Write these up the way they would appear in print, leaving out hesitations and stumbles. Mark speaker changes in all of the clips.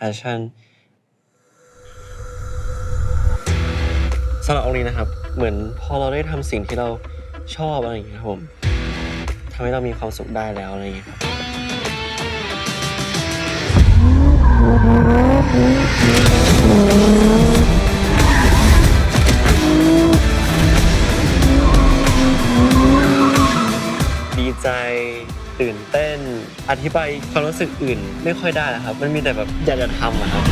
Speaker 1: passion สำหรับองค์นี้นะครับเหมือนพอเราได้ทำสิ่งที่เราชอบอะไรอย่างเงี้ยครับผมทำให้เรามีความสุขได้แล้วอะไรอย่างเงี้ยครับดีใจตื่นเต้นอธิบายความรู้สึกอื่นไม่ค่อยได้นะครับมันมีแต่แบบอยากจะทำอะครับ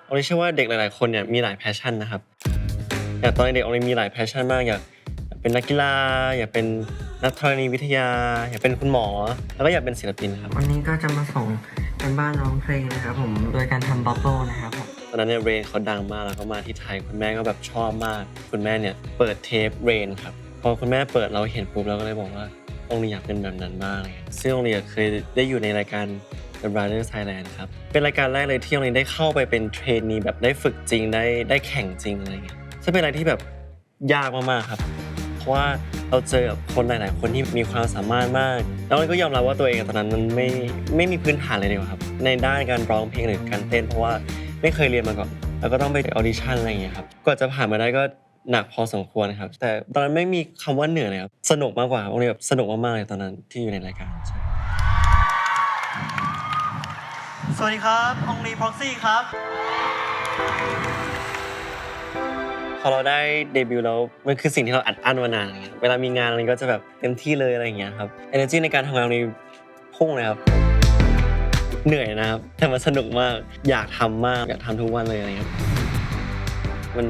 Speaker 1: อองลีเชื่อว่าเด็กหลายๆคนเนี่ยมีหลายแพชชั่นนะครับอย่างตอนเด็กอองลีมีหลายแพชชั่นมากอยากเป็นนักกีฬาอยากเป็นนักธรณีวิทยาอยากเป็นคุณหมอแล้วก็อยากเป็นศิลปินครับ
Speaker 2: วันนี้ก็จะมาส่งกันบ้านร้องเพลงนะครับผมโดยการทำบับเบิ้ลนะครับผม
Speaker 1: ตอนนั้นเนี่ยเรนเขาดังมากแล้วก็มาที่ไทยคุณแม่ก็แบบชอบมากคุณแม่เนี่ยเปิดเทปเรนครับพอคุณแม่เปิดเราเห็นปุ๊บเราก็เลยบอกว่าองลีอยากเป็นแบบนั้นบ้างเลยซึ่งองลีเคยได้อยู่ในรายการ The Brothers Thailand ครับเป็นรายการแรกเลยที่องลีได้เข้าไปเป็นเทรนนีแบบได้ฝึกจริงได้แข่งจริงอะไรเงี้ยซึ่งเป็นอะไรที่แบบยากมากๆครับเพราะว่าเราเจอกับคนหลายๆคนที่มีความสามารถมากแล้วก็ยอมรับว่าตัวเองตอนนั้นมันไม่มีพื้นฐานเลยดีกว่าครับในด้านการร้องเพลงหรือการเต้นเพราะว่าไม่เคยเรียนมาก่อนแล้วก็ต้องไปออดิชั่นอะไรอย่างเงี้ยครับกว่าจะผ่านมาได้ก็หนักพอสมควรครับแต่ตอนนั้นไม่มีคำว่าเหนื่อยเลยครับสนุกมากกว่าองลีแบบสนุกมากๆเลยตอนนั้นที่อยู่ในรายการใช่
Speaker 3: สวัสดีครับองลีพ็อกซี่ครับ
Speaker 1: พอเราได้เดบิวต์แล้วมันคือสิ่งที่เราอัดอั้นมานานอะไรเงี้ยเวลามีงานอะไรก็จะแบบเต็มที่เลยอะไรอย่างเงี้ยครับ energy ในการทำงานนี้พุ่งเลยครับเหนื่อยนะครับแต่มันสนุกมากอยากทำมากอยากทำทุกวันเลยอะไรเงี้ยมัน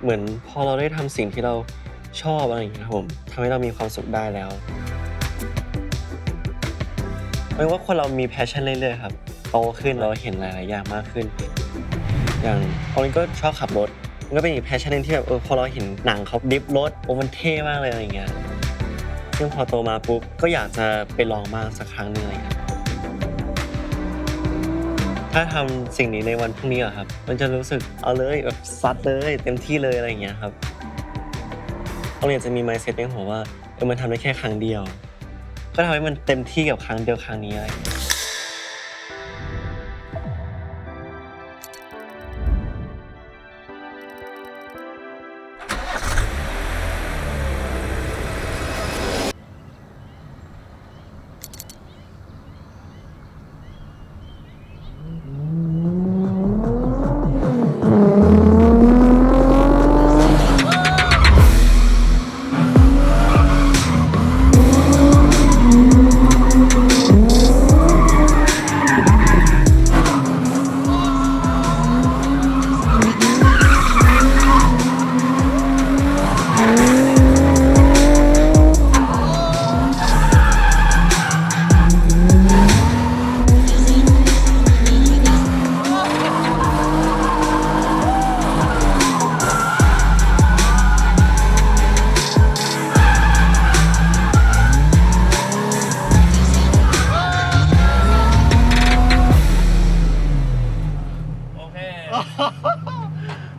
Speaker 1: เหมือนพอเราได้ทำสิ่งที่เราชอบอะไรอย่างเงี้ยครับผมทำให้เรามีความสุขได้แล้วไม่ว่าคนเรามี passion เรื่อยๆครับโตขึ้นเราเห็นหลายๆอย่างมากขึ้นอย่างตอนนี้ก็ชอบขับรถมันก็เป็นอีก passion นึงที่แบบพอเราเห็นหนังเขาดริฟท์รถโอ้มันเท่มากเลยอะไรอย่างเงี้ยซึ่งพอโตมาปุ๊บก็อยากจะไปลองมากสักครั้งนึงอะไรเงี้ยถ้าทำสิ่งนี้ในวันพรุ่งนี้อะครับมันจะรู้สึกเอาเลยแบบซัดเลยเต็มที่เลยอะไรอย่างเงี้ยครับเราอยากจะมี mindset ในหัวว่ามันทำได้แค่ครั้งเดียวก็ทำให้มันเต็มที่กับครั้งเดียวครั้งนี้อะไร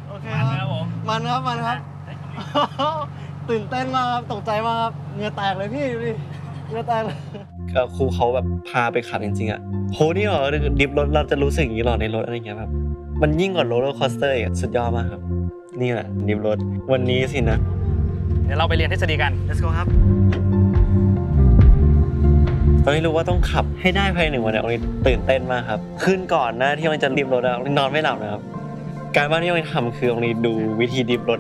Speaker 3: โอเคครับมันครับตื่นเต้นมากครับตกใจมากครับเหงื่อแตกเลยพี่ดูดิเหงื่อแตกเลย
Speaker 1: ก็ครูเขาแบบพาไปขับจริงๆอ่ะโหนี่เหรอดิฟรถเราจะรู้สึกอย่างนี้หรอในรถอะไรเงี้ยแบบมันยิ่งกว่าโรลเลอร์คอสเตอร์อีกสุดยอดมากครับนี่แหละดิฟรถวันนี้สินะ
Speaker 4: เดี๋ยวเราไปเรียนทฤษฎีกัน
Speaker 3: let's go ครับ
Speaker 1: ตอนนี้รู้ว่าต้องขับให้ได้ภายใน1 วันเนี่ยวันนี้ตื่นเต้นมากครับขึ้นก่อนหน้าที่มันจะดิฟรถอะนอนไม่หลับนะครับการบ้านที่เราทำคือวันนี้ดูวิธีดิฟรถ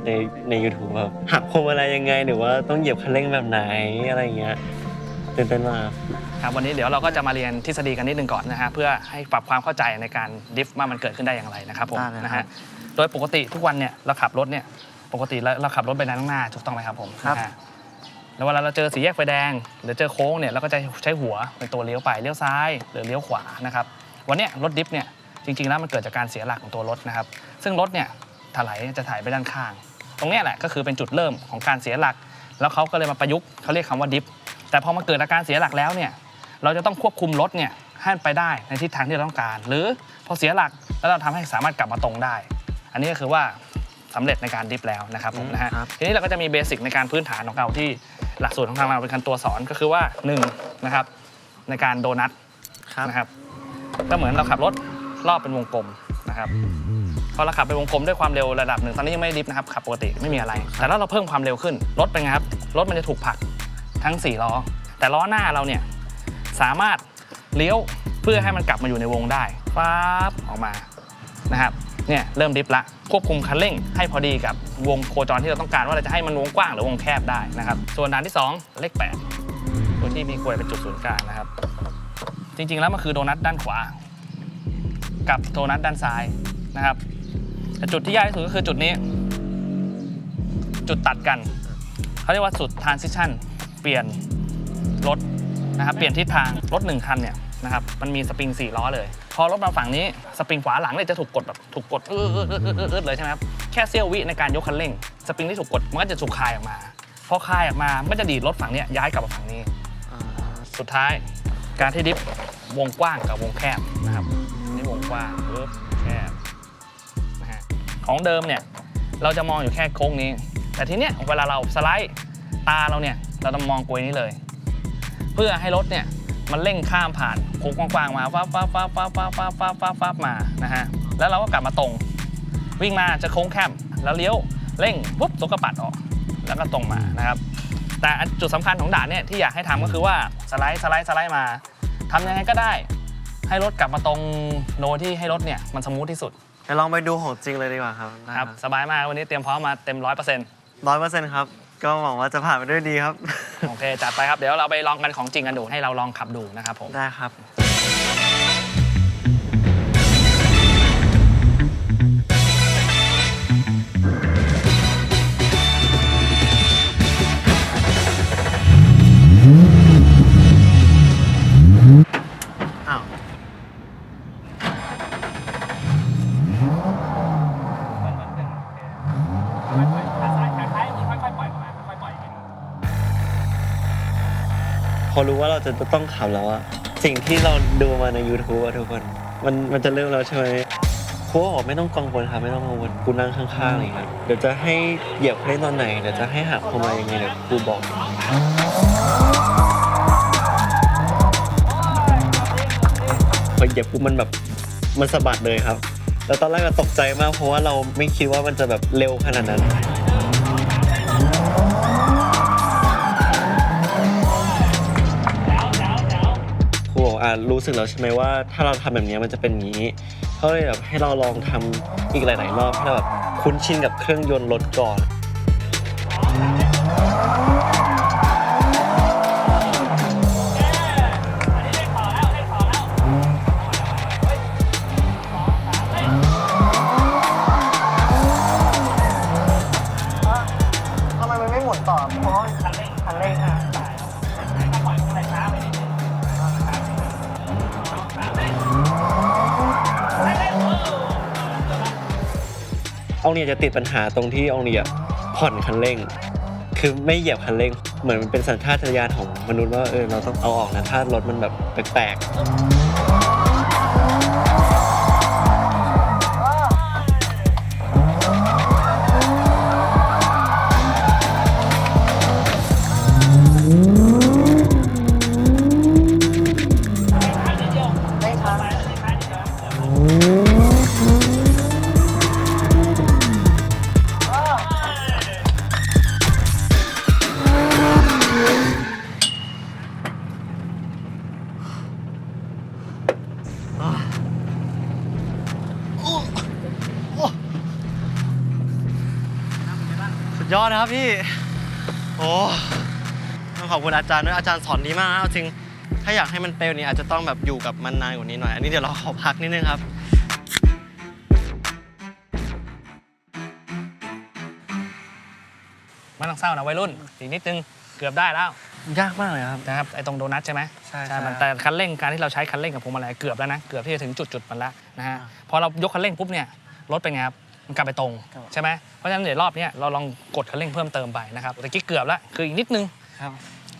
Speaker 1: ใน YouTube ครับหักพวงมาลัยยังไงหรือว่าต้องเหยียบคันเร่งแบบไหนอะไรเงี้ยตื่นเต้นมาก
Speaker 4: ครับวันนี้เดี๋ยวเราก็จะมาเรียนทฤษฎีกันนิดนึงก่อนนะฮะเพื่อให้ปรับความเข้าใจในการดิฟว่ามันเกิดขึ้นได้อย่างไรนะครับผมนะฮะโดยปกติทุกวันเนี่ยเราขับรถเนี่ยปกติเราขับรถไปข้างหน้าถูกต้องไหมครับผมครับแล้วเวลาเราเจอสี่แยกไฟแดงหรือเจอโค้งเนี่ยเราก็จะใช้หัวเป็นตัวเลี้ยวไปเลี้ยวซ้ายหรือเลี้ยวขวานะครับวันนี้รถดิฟเนี่ยจริงๆแล้วมันเกิดจากการเสียหลักของตัวรถนะครับซึ่งรถเนี่ยถลายจะถ่ายไปด้านข้างตรงนี้แหละก็คือเป็นจุดเริ่มของการเสียหลักแล้วเขาก็เลยมาประยุกต์เขาเรียกคำว่าดิฟแต่พอมาเกิดอาการเสียหลักแล้วเนี่ยเราจะต้องควบคุมรถเนี่ยให้ไปได้ในทิศทางที่เราต้องการหรือพอเสียหลักแล้วเราทำให้สามารถกลับมาตรงได้อันนี้ก็คือว่าสำเร็จในการดิฟแล้วนะครับผมนะฮะทีนี้เราก็จะมีเบสิกในการพื้นฐานของเราที่ หลักสูตรของทางเราเป็นการตัวสอนก็คือว่า1นะครับในการโดนัทนะครับก็เหมือนเราขับรถรอบเป็นวงกลมนะครับพอเราขับเป็นวงกลมด้วยความเร็วระดับหนึ่งตอนนี้ยังไม่ดิฟนะครับขับปกติไม่มีอะไรแต่ถ้าเราเพิ่มความเร็วขึ้นรถเป็นไงครับรถมันจะถูกผลักทั้ง4ล้อแต่ล้อหน้าเราเนี่ยสามารถเลี้ยวเพื่อให้มันกลับมาอยู่ในวงได้ฟ้าบออกมานะครับเนี่ยเริ่มดิฟละควบคุมคันเร่งให้พอดีกับวงโคจรที่เราต้องการว่าเราจะให้มันวงกว้างหรือวงแคบได้นะครับส่วนด่านที่2เลข8ตัวที่มีกลวยเป็นจุดศูนย์กลางนะครับจริงๆแล้วมันคือโดนัทด้านขวากับโดนัทด้านซ้ายนะครับแต่จุดที่ยากที่สุดก็คือจุดนี้จุดตัดกันเขาเรียกว่าจุด transition เปลี่ยนรถนะครับเปลี่ยนทิศทางรถ1คันเนี่ยนะครับมันมีสปริง4ล้อเลยพอรถมาฝั่งนี้สปริงขวาหลังเนี่ยจะถูกกดแบบถูกกดเลยใช่ไหมครับแค่เสี้ยววิในการยกคันเร่งสปริงที่ถูกกดมันก็จะถูกคลายออกมาพอคลายออกมามันจะดีดรถฝั่งนี้ย้ายกลับมาฝั่งนี้สุดท้ายการที่ดิฟวงกว้างกับวงแคบนะครับนี่วงกว้างแคบนะฮะของเดิมเนี่ยเราจะมองอยู่แค่โค้งนี้แต่ทีเนี้ยเวลาเราสไลด์ตาเราเนี่ยเราต้องมองกลวยนี้เลยเพื่อให้รถเนี่ยมันเร่งข้ามผ่านโค้งกว้างๆมาฟ้ามานะฮะแล้วเราก็กลับมาตรงวิ่งมาจะโค้งแคบแล้วเลี้ยวเร่งปุ๊บตัวกระปัดออกแล้วก็ตรงมานะครับแต่จุดสำคัญของด่านเนี่ยที่อยากให้ทำก็คือว่าสไลด์มาทำยังไงก็ได้ให้รถกลับมาตรงโนที่ให้รถเนี่ยมันสมูทที่สุด
Speaker 1: เดี๋ยวลองไปดูของจริงเลยดีกว่าครับ
Speaker 4: ครับสบายมากวันนี้เตรียมพร้อมมาเต็ม
Speaker 1: 100%ครับก็หวังว่าจะผ่านไปด้วยดีครับ
Speaker 4: โอเคจัดไปครับเดี๋ยวเราไปลองกันของจริงกันดูให้เราลองขับดูนะครับผม
Speaker 1: ได้ครับพอรู้ว่าเราจะต้องขับแล้วอะสิ่งที่เราดูมาใน YouTube อะทุกคนมันจะเริ่มแล้วใช่ไหมครูบอกไม่ต้องกังวลครับไม่ต้องกังวลกูนั่งข้างๆเลยครับเดี๋ยวจะให้เหยียบเล่นตอนไหนเดี๋ยวจะให้หักเข้ามายังไงเดี๋ยวครูบอกพอเหยียบปุ๊บมันแบบมันสะบัดเลยครับแล้วตอนแรกก็ตกใจมากเพราะว่าเราไม่คิดว่ามันจะแบบเร็วขนาดนั้นครูบอกรู้สึกแล้วใช่ไหมว่าถ้าเราทำแบบนี้มันจะเป็นอย่างนี้เขาเลยแบบให้เราลองทำอีกหลายๆรอบให้เราแบบคุ้นชินกับเครื่องยนต์รถก่อน
Speaker 2: ทำไมมันไม่หมุนต่อเพราะคันเร่ง
Speaker 1: องเนี่ยจะติดปัญหาตรงที่องเนี่ยผ่อนคันเร่งคือไม่เหยียบคันเร่งเหมือนมันเป็นสัญชาตญาณของมนุษย์ว่าเราต้องเอาออกนะถ้ารถมันแบบแปลกยอดนะครับพี่โอ้ต้องขอบคุณอาจารย์ด้วยอาจารย์สอนดีมากนะเอาจริงถ้าอยากให้มันเป็นแบบนี้อาจจะต้องแบบอยู่กับมันนานกว่านี้หน่อยอันนี้เดี๋ยวเราขอพักนิดนึงครับ
Speaker 4: ไม่ต้องเศร้านะวัยรุ่นอีกนิดนึงเกือบได้แล้ว
Speaker 1: ยากมากเลยครับ
Speaker 4: นะครับไอ้ตรงโดนัทใช่ไหม
Speaker 1: ใช่
Speaker 4: แต่คันเร่งการที่เราใช้คันเร่งกับพวงมาลัยเกือบแล้วนะเกือบที่จะถึงจุดมันแล้วนะฮะพอเรายกคันเร่งปุ๊บเนี่ยรถเป็นไงครับมันกลับไปตรงใช่ไหมเพราะฉะนั้นเดี๋ยวรอบนี้เราลองกดคันเร่งเพิ่มเติมไปนะครับแต่กี้เกือบแล้วคืออีกนิดนึง
Speaker 1: ครับ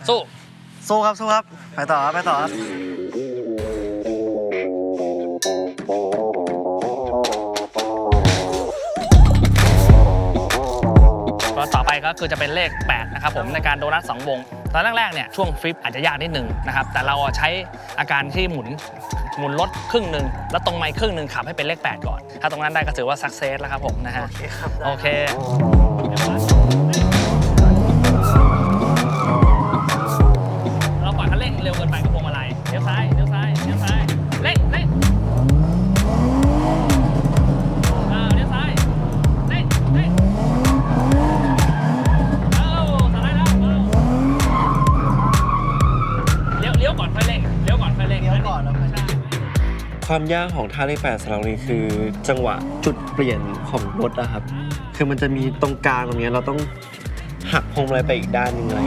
Speaker 4: สู้
Speaker 1: ครับไปต่อครับ
Speaker 4: ต่อไปก็คือจะเป็นเลข8นะครับผมในการโดนัท2วง ตอนแรกๆเนี่ยช่วงฟลิปอาจจะยากนิดนึงนะครับแต่เราใช้อาการที่หมุนรถครึ่งหนึ่งแล้วตรงไมค์ครึ่งหนึ่งขับให้เป็นเลข 8 ก่อนถ้าตรงนั้นได้ก็ถือว่าสักเซสแล้วครับผมนะฮะโอเคเราปล่อยคันเร่งเร็วเกินไปกับพวงมาลัยเลี้ยวซ้ายเลี้ยวซ้ายเลี้ยวซ้ายเร่งเร่งเลี้ยวซ้ายเร่งเร่งเลี้ยวก่อนค่อยเร่งเลี้ยวก่อนค่อยเร่งเลี้ยวก่อนแล้วค่อยใช่
Speaker 1: ความยากของท่าเลข 8สำหรับเราคือจังหวะจุดเปลี่ยนของรถนะครับคือมันจะมีตรงกลางตรงนี้เราต้องหักพวงมาลัยไปอีกด้านหนึงอะไร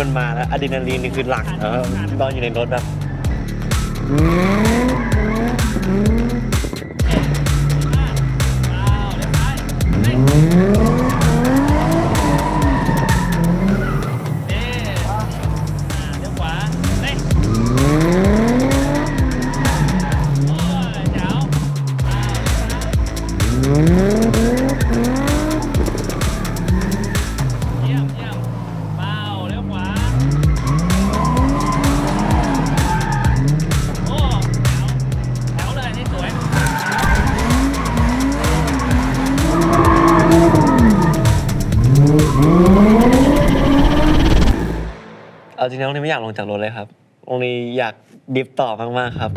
Speaker 1: มันมาแล้วอะดรีนาลีนนี่คือหลักแล้วนอนอยู่ในรถแบบเอาจริงๆน้องนี่ไม่อยากลงจากรถเลยครับตรงนี้อยากดิฟต่อมากๆครับ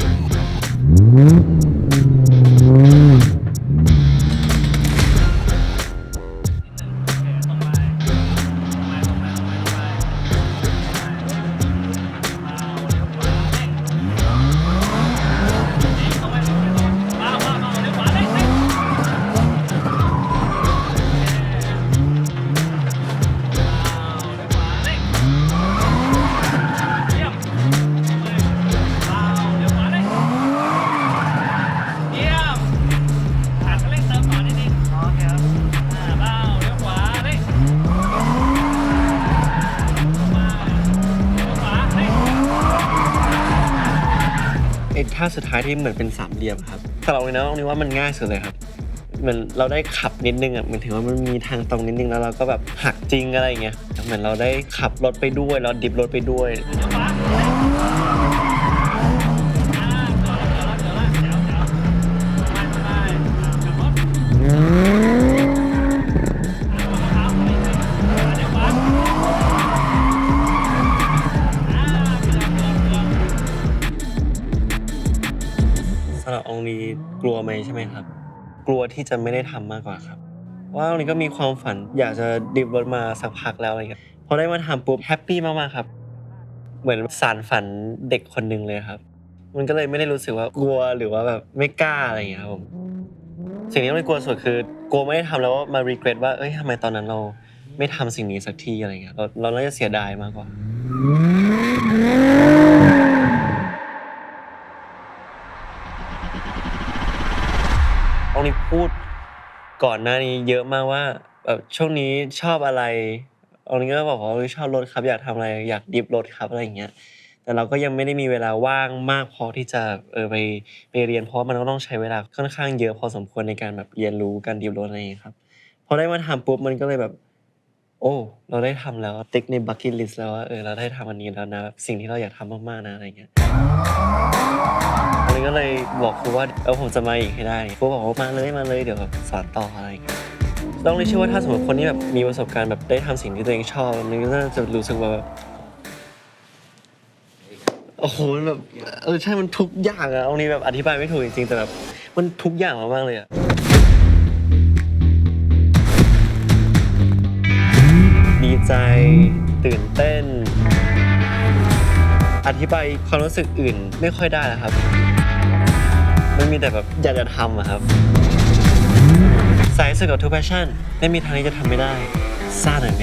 Speaker 1: ท่าสุดท้ายที่เหมือนเป็นสามเหลี่ยมครับแต่เราเลยนะตรงนี้ว่ามันง่ายสุดเลยครับเหมือนเราได้ขับนิดนึงอ่ะมันถือว่ามันมีทางตรงนิดนึงแล้วเราก็แบบหักจริงอะไรอย่างเงี้ยเหมือนเราได้ขับรถไปด้วยเราดิฟรถไปด้วยสำหรับองค์นี้กลัวไหมใช่ไหมครับกลัวที่จะไม่ได้ทำมากกว่าครับว่าองค์นี้ก็มีความฝันอยากจะดิฟรถมาสักพักแล้วอะไรเงี้ยพอได้มาทำปุ๊บแฮปปี้มากๆครับเหมือนสานฝันเด็กคนนึงเลยครับมันก็เลยไม่ได้รู้สึกว่ากลัวหรือว่าแบบไม่กล้าอะไรอย่างเงี้ยครับผมสิ่งที่องค์นี้กลัวสุดคือกลัวไม่ได้ทำแล้วมา regret ว่าเอ้ยทำไมตอนนั้นเราไม่ทำสิ่งนี้สักทีอะไรเงี้ยเราน่าจะเสียดายมากกว่าองค์นี้พูดก่อนหน้านี้เยอะมากว่าแบบช่วงนี้ชอบอะไรองค์นี้ก็บอกว่าชอบรถครับอยากทำอะไรอยากดิฟรถครับอะไรอย่างเงี้ยแต่เราก็ยังไม่ได้มีเวลาว่างมากพอที่จะไปเรียนเพราะมันก็ต้องใช้เวลาค่อนข้างเยอะพอสมควรในการแบบเรียนรู้การดิฟรถอะไรอย่างเงี้ยครับพอได้มาทำปุ๊บมันก็เลยแบบโอ้เราได้ทำแล้วติ๊กในบัคเก็ตลิสต์แล้วว่าเราได้ทำอันนี้แล้วนะสิ่งที่เราอยากทำมากๆนะอะไรเงี้ยก็เลยบอกครูว่าผมจะมาอีกให้ได้ครูบอกว่ามาเลยเดี๋ยวแบบสอนต่ออะไรอย่างเงี้ยต้องเชื่อว่าถ้าสมมติคนที่แบบมีประสบการณ์แบบได้ทำสิ่งที่ตัวเองชอบมันก็จะรู้สึกว่าแบบโอ้โหแบบใช่มันทุกอย่างอะตรงนี้แบบอธิบายไม่ถูกจริงๆแต่แบบมันทุกอย่างมากๆเลยอะดีใจตื่นเต้นอธิบายความรู้สึกอื่นไม่ค่อยได้แล้วครับมันมีแต่แบบอยากจะทำอะครับสายสึกกับทุกแพชชั่นไม่มีทางที่จะทำไม่ได้ซ่าหน่อยไหม